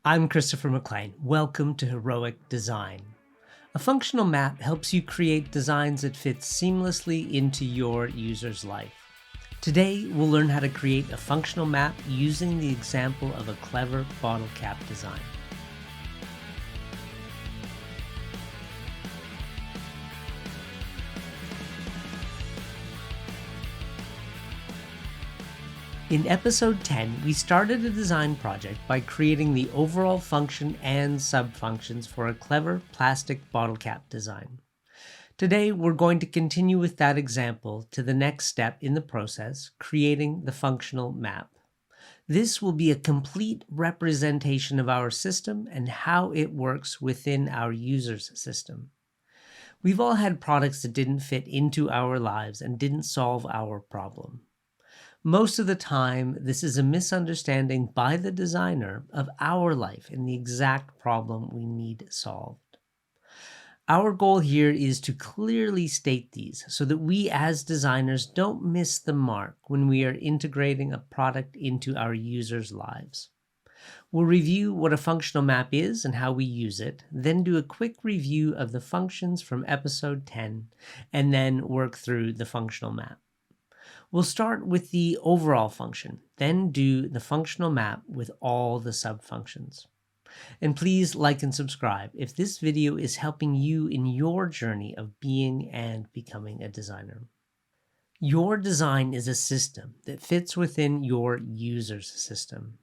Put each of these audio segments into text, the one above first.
I'm Christopher McLean. Welcome to Heroic Design. A functional map helps you create designs that fit seamlessly into your user's life. Today, we'll learn how to create a functional map using the example of a clever bottle cap design. In episode 10, we started a design project by creating the overall function and sub-functions for a clever plastic bottle cap design. Today, we're going to continue with that example to the next step in the process, creating the functional map. This will be a complete representation of our system and how it works within our user's system. We've all had products that didn't fit into our lives and didn't solve our problem. Most of the time, this is a misunderstanding by the designer of our life and the exact problem we need solved. Our goal here is to clearly state these so that we as designers don't miss the mark when we are integrating a product into our users' lives. We'll review what a functional map is and how we use it, then do a quick review of the functions from episode 10, and then work through the functional map. We'll start with the overall function, then do the functional map with all the sub-functions. And please like and subscribe if this video is helping you in your journey of being and becoming a designer. Your design is a system that fits within your user's system.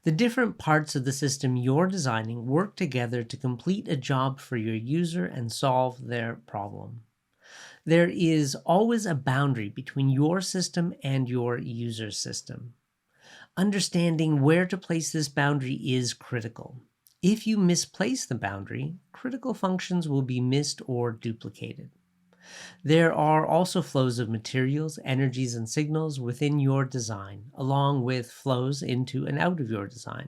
The different parts of the system you're designing work together to complete a job for your user and solve their problem. There is always a boundary between your system and your user's system. Understanding where to place this boundary is critical. If you misplace the boundary, critical functions will be missed or duplicated. There are also flows of materials, energies, and signals within your design, along with flows into and out of your design.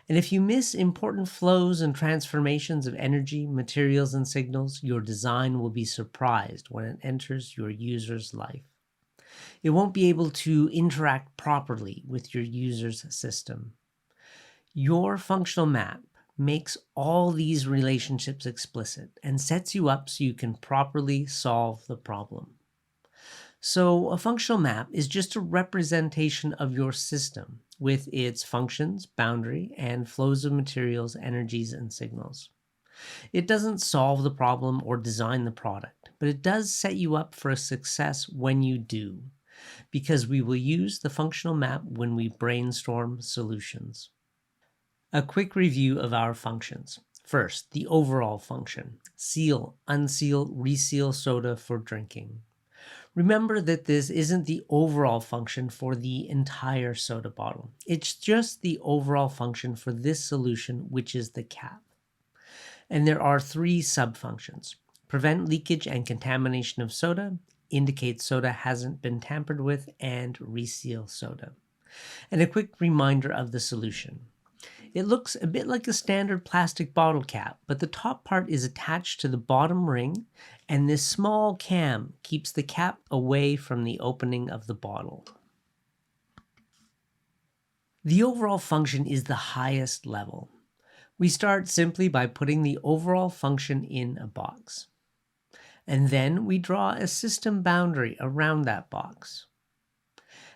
And if you miss important flows and transformations of energy, materials, and signals, your design will be surprised when it enters your user's life. It won't be able to interact properly with your user's system. Your functional map makes all these relationships explicit and sets you up so you can properly solve the problem. So a functional map is just a representation of your system with its functions, boundary, and flows of materials, energies, and signals. It doesn't solve the problem or design the product, but it does set you up for a success when you do, because we will use the functional map when we brainstorm solutions. A quick review of our functions. First, the overall function: seal, unseal, reseal soda for drinking. Remember that this isn't the overall function for the entire soda bottle. It's just the overall function for this solution, which is the cap. And there are three sub-functions: prevent leakage and contamination of soda, indicate soda hasn't been tampered with, and reseal soda. And a quick reminder of the solution. It looks a bit like a standard plastic bottle cap, but the top part is attached to the bottom ring, and this small cam keeps the cap away from the opening of the bottle. The overall function is the highest level. We start simply by putting the overall function in a box. And then we draw a system boundary around that box.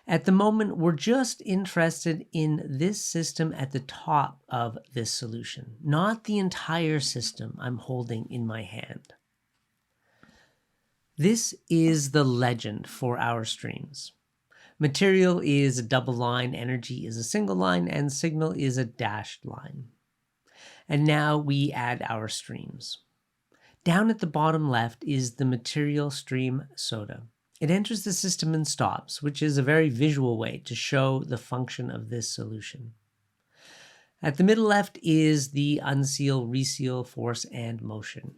At the moment, we're just interested in this system at the top of this solution, not the entire system I'm holding in my hand. This is the legend for our streams. Material is a double line, energy is a single line, and signal is a dashed line. And now we add our streams. Down at the bottom left is the material stream soda. It enters the system and stops, which is a very visual way to show the function of this solution. At the middle left is the unseal, reseal, force, and motion.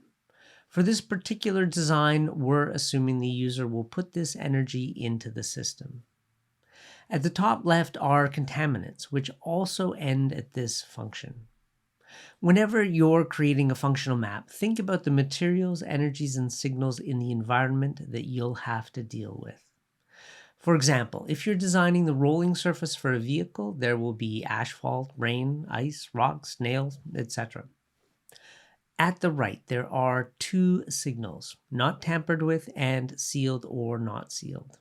For this particular design, we're assuming the user will put this energy into the system. At the top left are contaminants, which also end at this function. Whenever you're creating a functional map, think about the materials, energies, and signals in the environment that you'll have to deal with. For example, if you're designing the rolling surface for a vehicle, there will be asphalt, rain, ice, rocks, nails, etc. At the right, there are two signals, not tampered with and sealed or not sealed.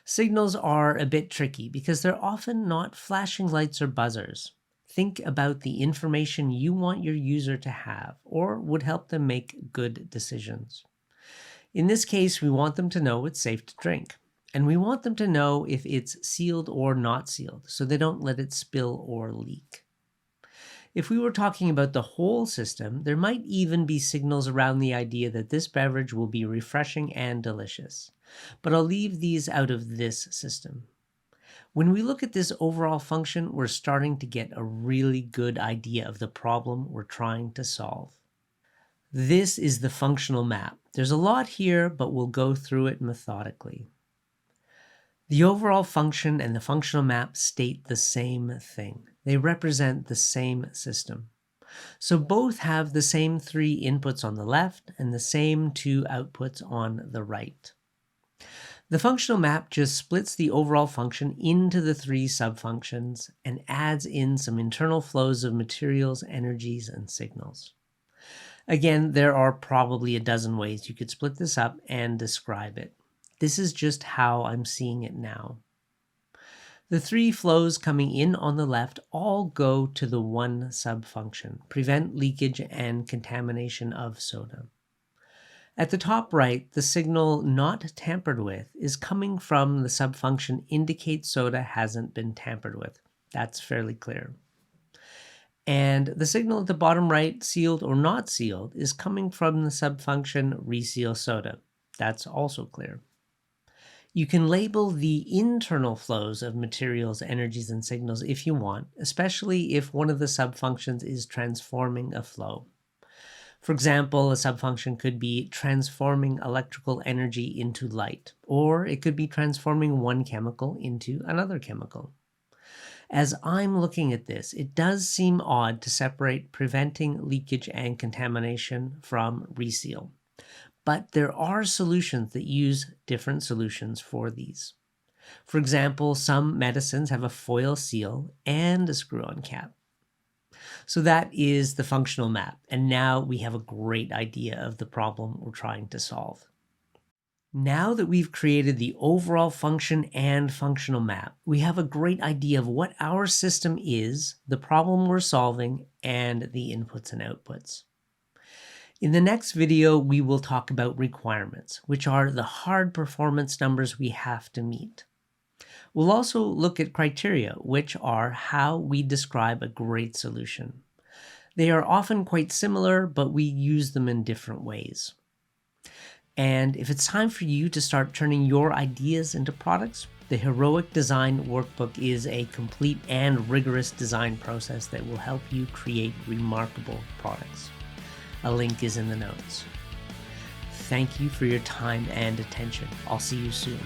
Signals are a bit tricky because they're often not flashing lights or buzzers. Think about the information you want your user to have or would help them make good decisions. In this case, we want them to know it's safe to drink. And we want them to know if it's sealed or not sealed, so they don't let it spill or leak. If we were talking about the whole system, there might even be signals around the idea that this beverage will be refreshing and delicious. But I'll leave these out of this system. When we look at this overall function, we're starting to get a really good idea of the problem we're trying to solve. This is the functional map. There's a lot here, but we'll go through it methodically. The overall function and the functional map state the same thing. They represent the same system. So both have the same three inputs on the left and the same two outputs on the right. The functional map just splits the overall function into the three subfunctions and adds in some internal flows of materials, energies, and signals. Again, there are probably a dozen ways you could split this up and describe it. This is just how I'm seeing it now. The three flows coming in on the left all go to the one subfunction, prevent leakage and contamination of soda. At the top right, the signal not tampered with is coming from the subfunction indicate soda hasn't been tampered with. That's fairly clear. And the signal at the bottom right, sealed or not sealed, is coming from the subfunction reseal soda. That's also clear. You can label the internal flows of materials, energies, and signals if you want, especially if one of the subfunctions is transforming a flow. For example, a subfunction could be transforming electrical energy into light, or it could be transforming one chemical into another chemical. As I'm looking at this, it does seem odd to separate preventing leakage and contamination from reseal. But there are solutions that use different solutions for these. For example, some medicines have a foil seal and a screw-on cap. So that is the functional map, and now we have a great idea of the problem we're trying to solve. Now that we've created the overall function and functional map, we have a great idea of what our system is, the problem we're solving, and the inputs and outputs. In the next video, we will talk about requirements, which are the hard performance numbers we have to meet. We'll also look at criteria, which are how we describe a great solution. They are often quite similar, but we use them in different ways. And if it's time for you to start turning your ideas into products, the Heroic Design Workbook is a complete and rigorous design process that will help you create remarkable products. A link is in the notes. Thank you for your time and attention. I'll see you soon.